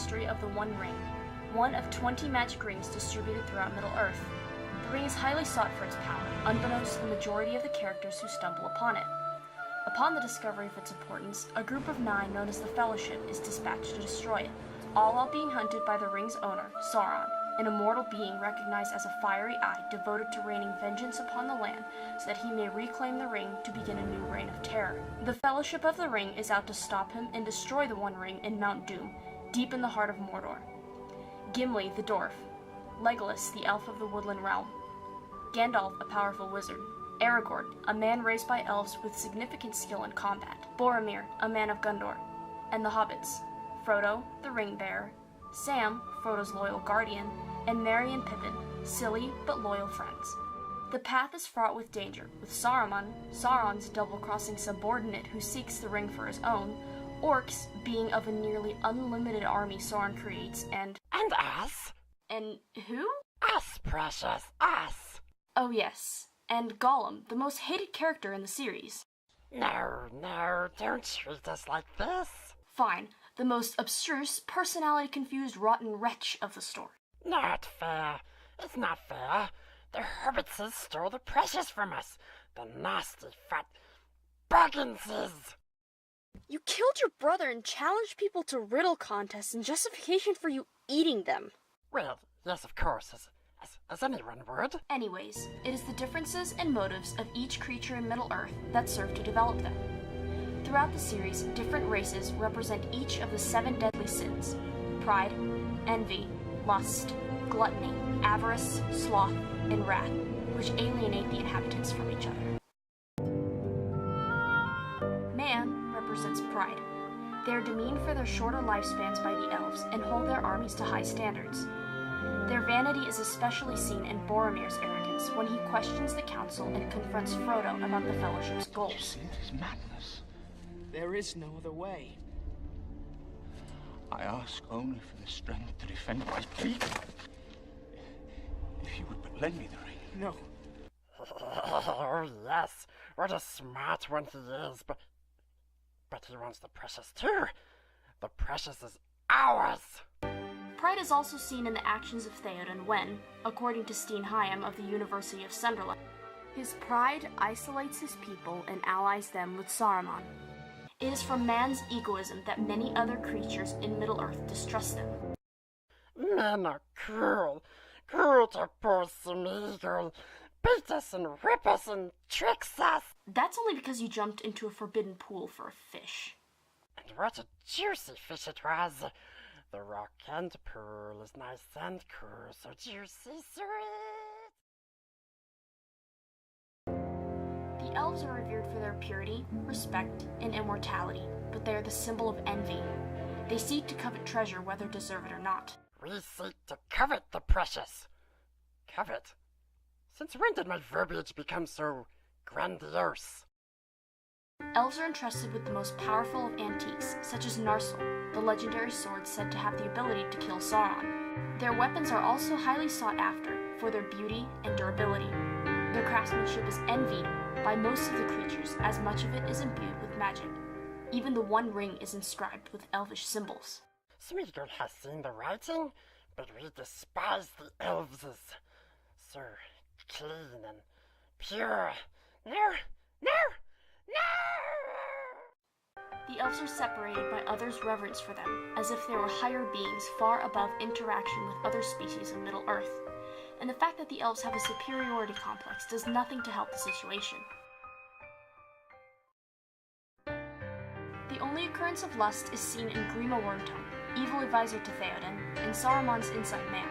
mystery of the One Ring, one of 20 magic rings distributed throughout Middle-earth. The ring is highly sought for its power, unbeknownst to the majority of the characters who stumble upon it. Upon the discovery of its importance, a group of 9 known as the Fellowship is dispatched to destroy it, all while being hunted by the ring's owner, Sauron, an immortal being recognized as a fiery eye devoted to raining vengeance upon the land so that he may reclaim the ring to begin a new reign of terror. The Fellowship of the Ring is out to stop him and destroy the One Ring in Mount Doom, deep in the heart of Mordor. Gimli, the dwarf. Legolas, the elf of the woodland realm. Gandalf, a powerful wizard. Aragorn, a man raised by elves with significant skill in combat. Boromir, a man of Gondor. And the hobbits, Frodo, the ring-bearer, Sam, Frodo's loyal guardian, and Merry and Pippin, silly but loyal friends. The path is fraught with danger, with Sauron's double-crossing subordinate who seeks the ring for his own, orcs being of a nearly unlimited army Sauron creates, and us? And who? Us, precious, us! Oh yes, and Gollum, the most hated character in the series. No, don't treat us like this. Fine, the most abstruse, personality-confused, rotten wretch of the story. Not fair. It's not fair. The Herbitzes stole the precious from us. The nasty, fat Bagginses. You killed your brother and challenged people to riddle contests in justification for you eating them. Well, yes, of course, as anyone would. Anyways, it is the differences and motives of each creature in Middle-earth that serve to develop them. Throughout the series, different races represent each of the 7 deadly sins: pride, envy, lust, gluttony, avarice, sloth, and wrath, which alienate the inhabitants from each other. Man represents pride. They are demeaned for their shorter lifespans by the elves and hold their armies to high standards. Their vanity is especially seen in Boromir's arrogance when he questions the council and confronts Frodo about the Fellowship's goals. It is madness. There is no other way. I ask only for the strength to defend my people. If you would but lend me the ring. No. Oh, yes. What a smart one he is, but he wants the precious too. The precious is ours. Pride is also seen in the actions of Theoden when, according to Steen Hyam of the University of Sunderland, his pride isolates his people and allies them with Saruman. It is from man's egoism that many other creatures in Middle-earth distrust them. Men are cruel to poor Smeagol, beat us and rip us and tricks us. That's only because you jumped into a forbidden pool for a fish. And what a juicy fish it was. The rock and pearl is nice and cool, so juicy sweet. The elves are revered for their purity, respect, and immortality, but they are the symbol of envy. They seek to covet treasure whether deserved or not. We seek to covet the precious. Covet? Since when did my verbiage become so grandiose? Elves are entrusted with the most powerful of antiques, such as Narsil, the legendary sword said to have the ability to kill Sauron. Their weapons are also highly sought after for their beauty and durability. Their craftsmanship is envied by most of the creatures, as much of it is imbued with magic. Even the One Ring is inscribed with elvish symbols. Smeagol has seen the writing, but we despise the elves as so clean and pure. No! The elves are separated by others' reverence for them, as if they were higher beings far above interaction with other species of Middle-earth. And the fact that the elves have a superiority complex does nothing to help the situation. The only occurrence of lust is seen in Grima Wormtongue, evil advisor to Theoden, and Saruman's inside man.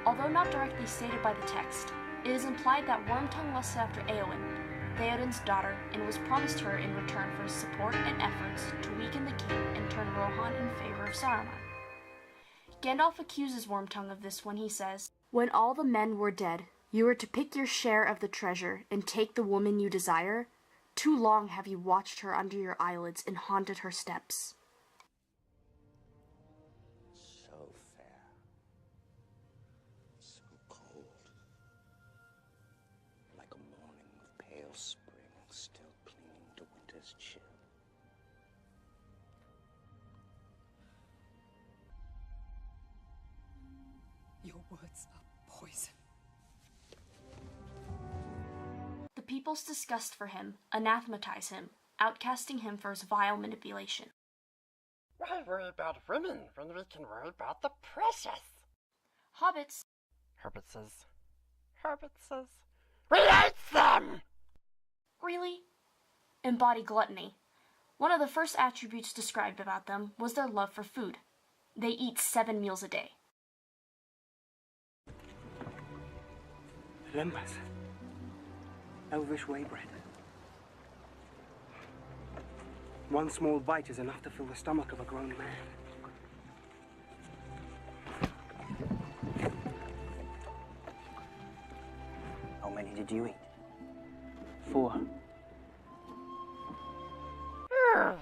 Although not directly stated by the text, it is implied that Wormtongue lusted after Éowyn, Theoden's daughter, and was promised her in return for his support and efforts to weaken the king and turn Rohan in favor of Saruman. Gandalf accuses Wormtongue of this when he says, "When all the men were dead, you were to pick your share of the treasure and take the woman you desire. Too long have you watched her under your eyelids and haunted her steps." So fair. So cold. Like a morning of pale spring still clinging to winter's chill. words are poison. The people's disgust for him anathematize him, outcasting him for his vile manipulation. Why worry about women when we can worry about the precious? Hobbits, Herbert says, we hate them! really, embody gluttony. One of the first attributes described about them was their love for food. They eat 7 meals a day. Lembas. Elvish way bread. One small bite is enough to fill the stomach of a grown man. How many did you eat? 4.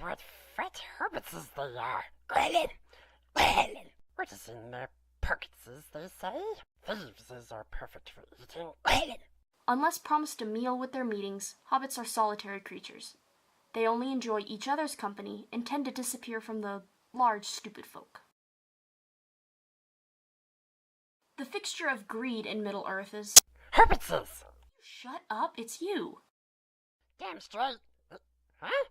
What fat Herbertses they are. Cullen! What is in their pockets, they say? Thieves are perfect for eating. Cullen! Unless promised a meal with their meetings, hobbits are solitary creatures. They only enjoy each other's company and tend to disappear from the large, stupid folk. The fixture of greed in Middle-earth is... Herbertses! Shut up, it's you! Damn straight. Huh?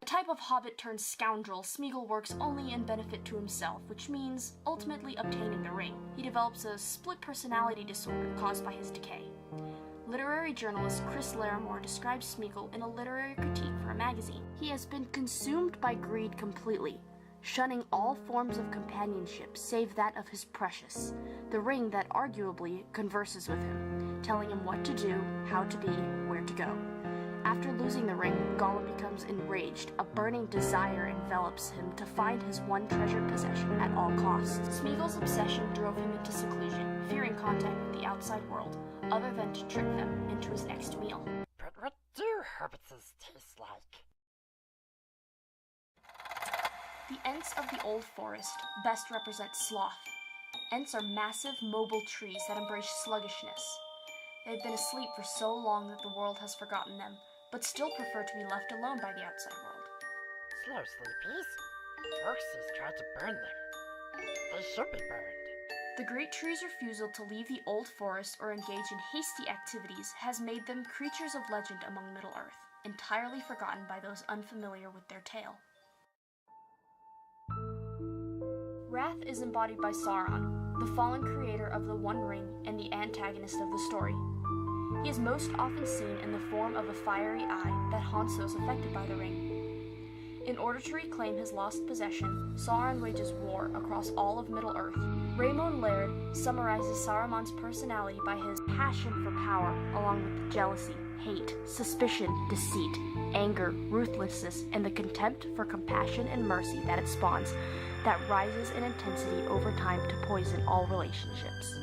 A type of hobbit turned scoundrel, Smeagol works only in benefit to himself, which means ultimately obtaining the ring. He develops a split personality disorder caused by his decay. Literary journalist Chris Larimore describes Smeagol in a literary critique for a magazine. He has been consumed by greed completely, shunning all forms of companionship save that of his precious, the ring that arguably converses with him, telling him what to do, how to be, where to go. After losing the ring, Gollum becomes enraged. A burning desire envelops him to find his one treasured possession at all costs. Smeagol's obsession drove him into seclusion, fearing contact with the outside world, other than to trick them into his next meal. But what do Herbertses taste like? The Ents of the Old Forest best represent sloth. Ents are massive, mobile trees that embrace sluggishness. They've been asleep for so long that the world has forgotten them, but still prefer to be left alone by the outside world. Slow sleepies. Orcs tried to burn them. They should be burned. The great tree's refusal to leave the old forest or engage in hasty activities has made them creatures of legend among Middle-earth, entirely forgotten by those unfamiliar with their tale. Wrath is embodied by Sauron, the fallen creator of the One Ring and the antagonist of the story. He is most often seen in the form of a fiery eye that haunts those affected by the ring. In order to reclaim his lost possession, Sauron wages war across all of Middle-earth. Raymond Laird summarizes Saruman's personality by his passion for power, along with jealousy, hate, suspicion, deceit, anger, ruthlessness, and the contempt for compassion and mercy that it spawns, that rises in intensity over time to poison all relationships.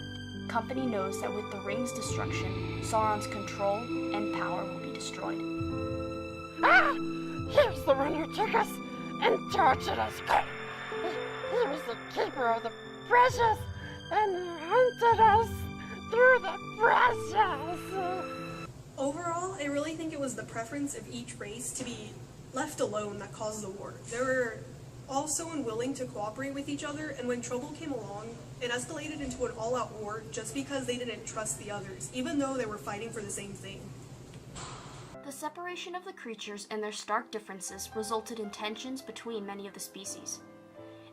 Company knows that with the ring's destruction, Sauron's control and power will be destroyed. Ah! He's the one who took us and tortured us. He was the keeper of the precious and hunted us through the precious. Overall, I really think it was the preference of each race to be left alone that caused the war. They were all so unwilling to cooperate with each other, and when trouble came along, it escalated into an all-out war just because they didn't trust the others, even though they were fighting for the same thing. The separation of the creatures and their stark differences resulted in tensions between many of the species.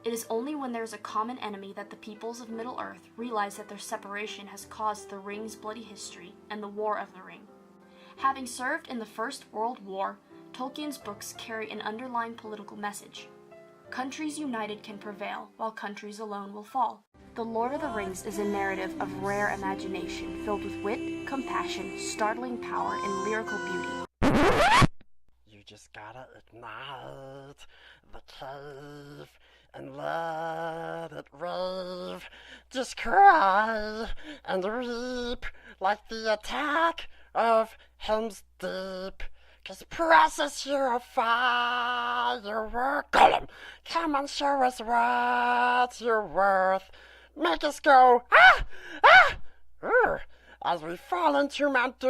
It is only when there is a common enemy that the peoples of Middle-earth realize that their separation has caused the ring's bloody history and the War of the Ring. Having served in the First World War, Tolkien's books carry an underlying political message. Countries united can prevail, while countries alone will fall. The Lord of the Rings is a narrative of rare imagination, filled with wit, compassion, startling power, and lyrical beauty. You just gotta ignite the cave and let it rave. Just cry and weep like the attack of Helm's Deep. 'Cause precious you're a firework. Gollum, come and show us what you're worth. Make us go, ah, ah, as we fall into Mount